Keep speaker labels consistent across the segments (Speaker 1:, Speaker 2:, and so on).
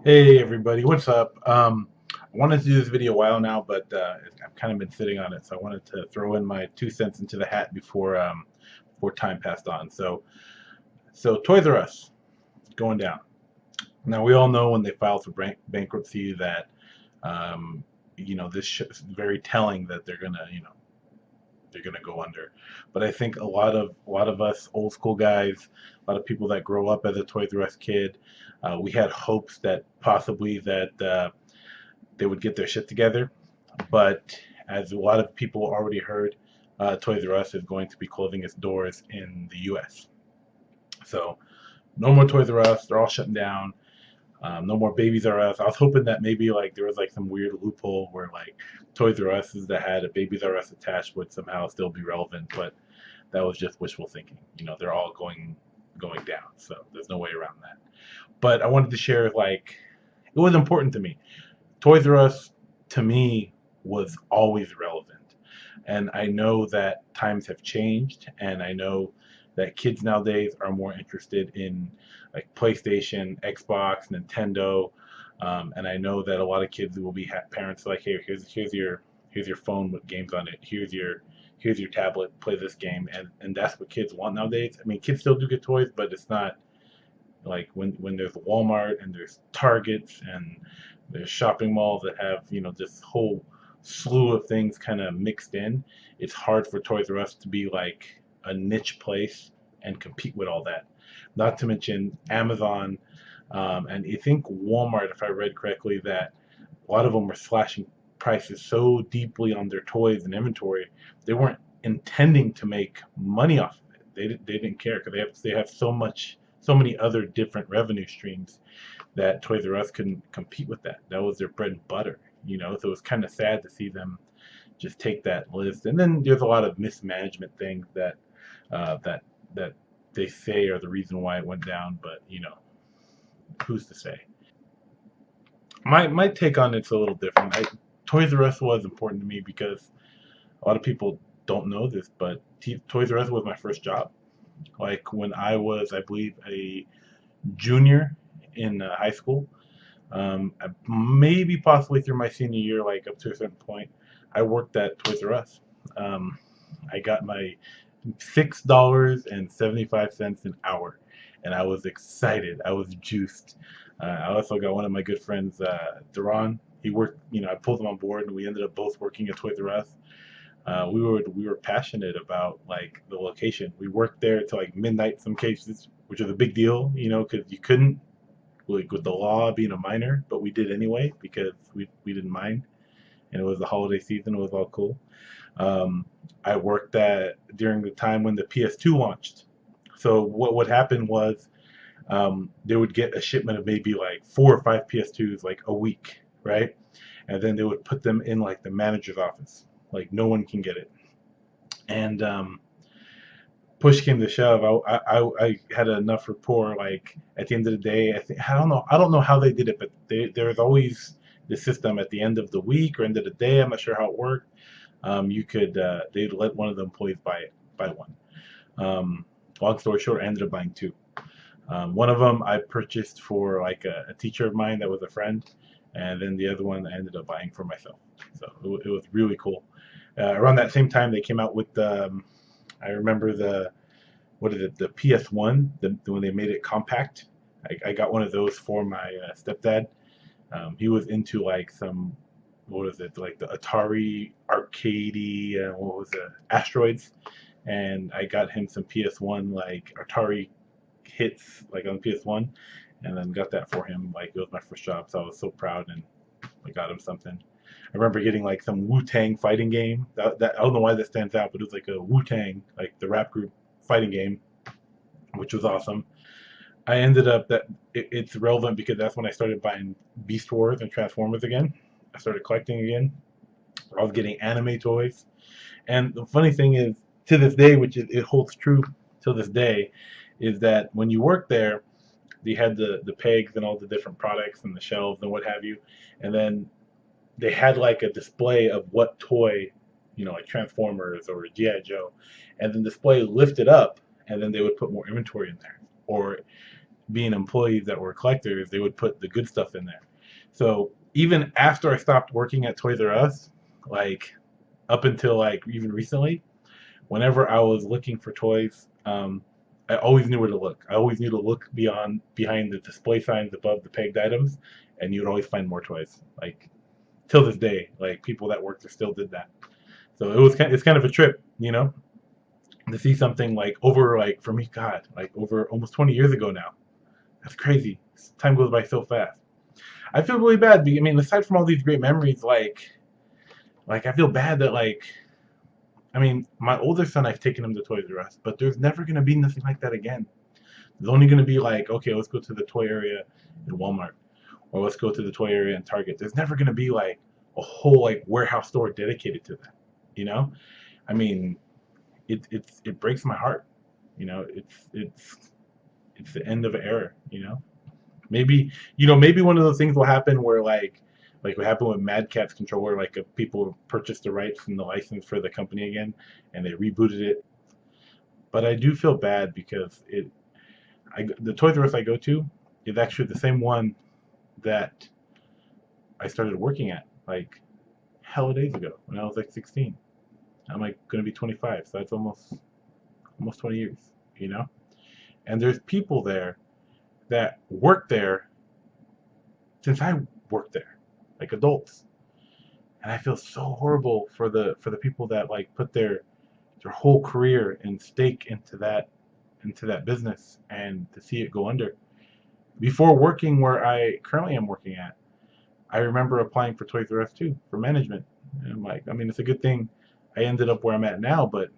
Speaker 1: Hey everybody, what's up? I wanted to do this video a while now, but I've kind of been sitting on it, so I wanted to throw in my 2 cents into the hat before time passed on. So Toys R Us going down. Now we all know when they filed for bankruptcy that um, this is very telling that they're gonna go under. But I think a lot of us old school guys, a lot of people that grow up as a Toys R Us kid, we had hopes that possibly that they would get their shit together. But as a lot of people already heard, Toys R Us is going to be closing its doors in the U.S. So no more Toys R Us. They're all shutting down. No more Babies R Us. I was hoping that maybe like there was like some weird loophole where like Toys R Us that had a Babies R Us attached would somehow still be relevant, but that was just wishful thinking. They're all going down, so there's no way around that. But I wanted to share like it was important to me. Toys R Us to me was always relevant. And I know that times have changed, and I know that kids nowadays are more interested in like PlayStation, Xbox, Nintendo, and I know that a lot of kids will be parents like, hey, here's your phone with games on it. Here's your tablet. Play this game, and that's what kids want nowadays. I mean, kids still do get toys, but it's not like when there's Walmart and there's Targets and there's shopping malls that have this whole slew of things kind of mixed in. It's hard for Toys R Us to be like a niche place and compete with all that. Not to mention Amazon, and I think Walmart, if I read correctly, that a lot of them were slashing prices so deeply on their toys and inventory, they weren't intending to make money off of it. They didn't care because they have so many other different revenue streams that Toys R Us couldn't compete with that. That was their bread and butter. So it was kind of sad to see them just take that list. And then there's a lot of mismanagement things that they say are the reason why it went down, but who's to say? My take on it's a little different. Toys R Us was important to me because a lot of people don't know this, but Toys R Us was my first job. Like when I was, I believe, a junior in high school, maybe possibly through my senior year, like up to a certain point, I worked at Toys R Us. Um, I got my $6.75 an hour, and I was excited. I was juiced. I also got one of my good friends, Duran. He worked. I pulled him on board, and we ended up both working at Toys R Us. We were passionate about like the location. We worked there till like midnight some cases, which was a big deal, because you couldn't like with the law being a minor, but we did anyway because we didn't mind, and it was the holiday season. It was all cool. Um, I worked at during the time when the PS2 launched. So what would happen was they would get a shipment of maybe like 4 or 5 PS2s like a week, right? And then they would put them in like the manager's office, like no one can get it. And push came to shove, I had enough rapport. Like at the end of the day, I don't know how they did it, but there was always the system at the end of the week or end of the day. I'm not sure how it worked. You could they'd let one of the employees buy one. Long story short, I ended up buying two. One of them I purchased for like a teacher of mine that was a friend, and then the other one I ended up buying for myself. So it was really cool. Around that same time, they came out with I remember what is it, the PS1, when they made it compact. I got one of those for my stepdad. He was into like some, what is it, like the Atari arcadey, what was it, Asteroids, and I got him some PS1 like Atari hits like on PS1, and then got that for him. Like it was my first job, so I was so proud, and I got him something. I remember getting like some Wu Tang fighting game. That I don't know why that stands out, but it was like a Wu Tang, like the rap group fighting game, which was awesome. I ended up that it's relevant because that's when I started buying Beast Wars and Transformers again. I started collecting again. I was getting anime toys, and the funny thing is, to this day, which is it holds true to this day, is that when you work there, they had the pegs and all the different products and the shelves and what have you, and then they had like a display of what toy, like Transformers or GI Joe, and then display lifted up, and then they would put more inventory in there, or being employees that were collectors, they would put the good stuff in there. So even after I stopped working at Toys R Us, like up until like even recently, whenever I was looking for toys, I always knew where to look. I always knew to look behind the display signs above the pegged items, and you would always find more toys. Like till this day, like people that worked there still did that. So it's kind of a trip, to see something like over like for me, God, like over almost 20 years ago now. That's crazy. Time goes by so fast. I feel really bad. I mean, aside from all these great memories, like I feel bad that like I mean, my older son, I've taken him to Toys R Us, but there's never gonna be nothing like that again. There's only gonna be like, okay, let's go to the toy area in Walmart, or let's go to the toy area in Target. There's never gonna be like a whole like warehouse store dedicated to that. You know, I mean, it breaks my heart. It's the end of an era. Maybe one of those things will happen where like what happened with Mad Catz controller, like if people purchased the rights and the license for the company again, and they rebooted it. But I do feel bad because the Toys R Us I go to is actually the same one that I started working at like hella days ago when I was like 16. I'm like gonna be 25, so that's almost 20 years, you know. And there's people there that worked there since I worked there, like adults. And I feel so horrible for the people that like put their whole career and stake into that business and to see it go under. Before working where I currently am working at, I remember applying for Toys R Us too for management. And I'm like, I mean, it's a good thing I ended up where I'm at now, but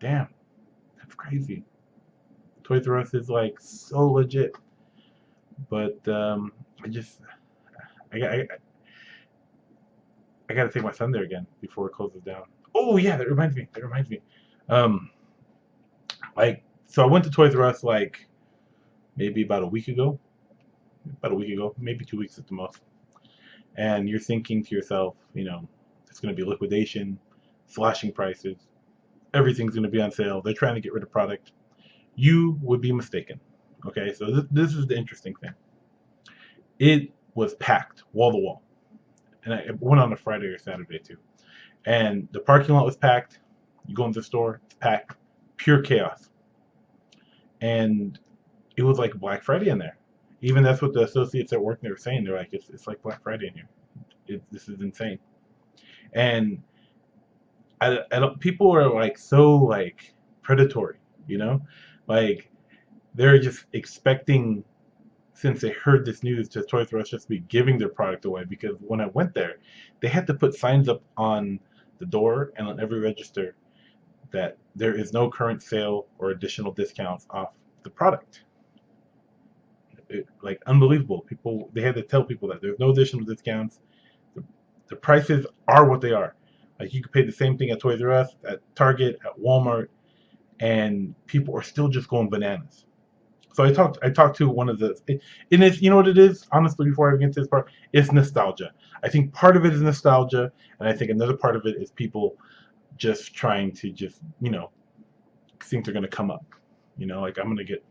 Speaker 1: damn, that's crazy. Toys R Us is like so legit, but I just I got I got to take my son there again before it closes down. Oh yeah, that reminds me. That reminds me. Um, like so I went to Toys R Us like maybe about a week ago, maybe 2 weeks at the most. And you're thinking to yourself, it's going to be liquidation, slashing prices, everything's going to be on sale. They're trying to get rid of product. You would be mistaken. Okay, so this is the interesting thing. It was packed wall to wall, and I went on a Friday or Saturday too. And the parking lot was packed. You go into the store, it's packed, pure chaos. And it was like Black Friday in there. Even that's what the associates that work there were saying. They're like, it's like Black Friday in here. This is insane. And I don't, people are like so like predatory, like they're just expecting, since they heard this news, to Toys R Us just be giving their product away. Because when I went there, they had to put signs up on the door and on every register that there is no current sale or additional discounts off the product. Like unbelievable. People, they had to tell people that there's no additional discounts. The prices are what they are. Like you could pay the same thing at Toys R Us, at Target, at Walmart, and people are still just going bananas. So I talked to one of the, and it's, you know what it is, honestly, before I get to this part, it's nostalgia. I think part of it is nostalgia, and I think another part of it is people just trying to just, think they're gonna come up. Like I'm gonna get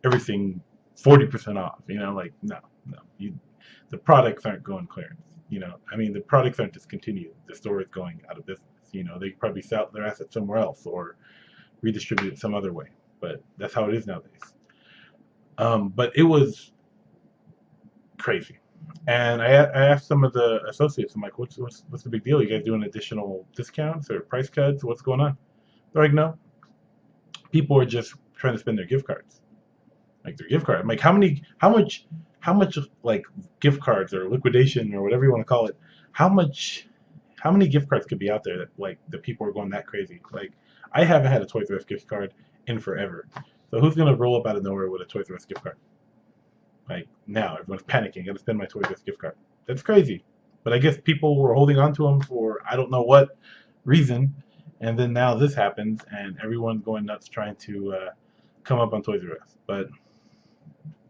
Speaker 1: everything 40% off. Like no, the products aren't going clearance. I mean the products aren't discontinued. The store is going out of business. They probably sell their assets somewhere else or redistribute it some other way. But that's how it is nowadays. But it was crazy. And I asked some of the associates, I'm like, what's the big deal? You guys doing additional discounts or price cuts? What's going on? They're like, no. People are just trying to spend their gift cards. Like their gift card. I'm like, how much like gift cards or liquidation or whatever you want to call it, how many gift cards could be out there that like the people are going that crazy? Like I haven't had a Toys R Us gift card in forever. So who's gonna roll up out of nowhere with a Toys R Us gift card? Like now, everyone's panicking. Gotta spend my Toys R Us gift card. That's crazy. But I guess people were holding on to them for I don't know what reason, and then now this happens, and everyone's going nuts trying to come up on Toys R Us. But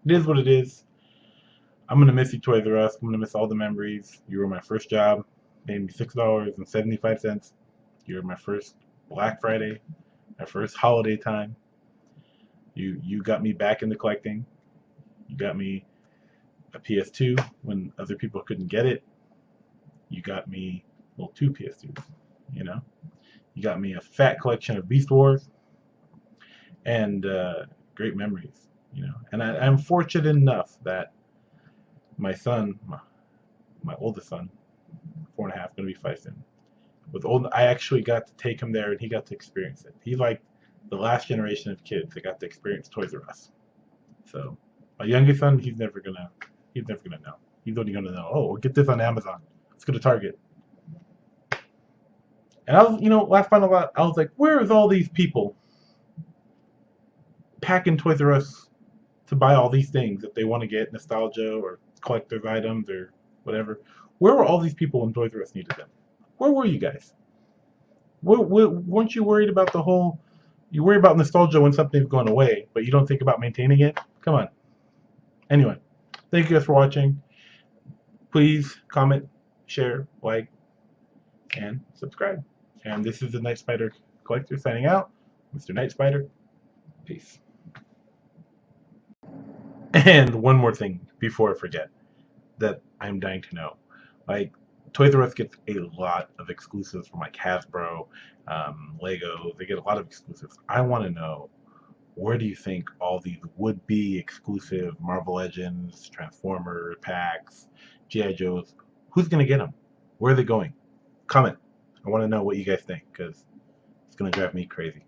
Speaker 1: it is what it is. I'm gonna miss you, Toys R Us. I'm gonna miss all the memories. You were my first job, paying me $6.75. You were my first Black Friday, my first holiday time. You got me back into collecting. You got me a PS2 when other people couldn't get it. You got me, well, 2 PS2s, you know. You got me a fat collection of Beast Wars and great memories, you know. And I'm fortunate enough that my son, my oldest son, 4.5, gonna be 5 soon, with old, I actually got to take him there and he got to experience it. He's like the last generation of kids that got to experience Toys R Us. So my youngest son, he's never gonna know. He's only gonna know, oh, we'll get this on Amazon. Let's go to Target. And I was, you know, last final thought, I was like, where is all these people packing Toys R Us to buy all these things that they want to get, nostalgia or collector's items or whatever? Where were all these people when Toys R Us needed them? Where were you guys? Weren't you worried about the whole, you worry about nostalgia when something's going away, but you don't think about maintaining it? Come on. Anyway, thank you guys for watching. Please comment, share, like, and subscribe. And this is the Night Spider Collector signing out. Mr. Night Spider. Peace. And one more thing before I forget that I'm dying to know. Like, Toys R Us gets a lot of exclusives from like Hasbro, Lego. They get a lot of exclusives. I want to know, where do you think all these would-be exclusive Marvel Legends, Transformers packs, G.I. Joes, who's going to get them? Where are they going? Comment. I want to know what you guys think, because it's going to drive me crazy.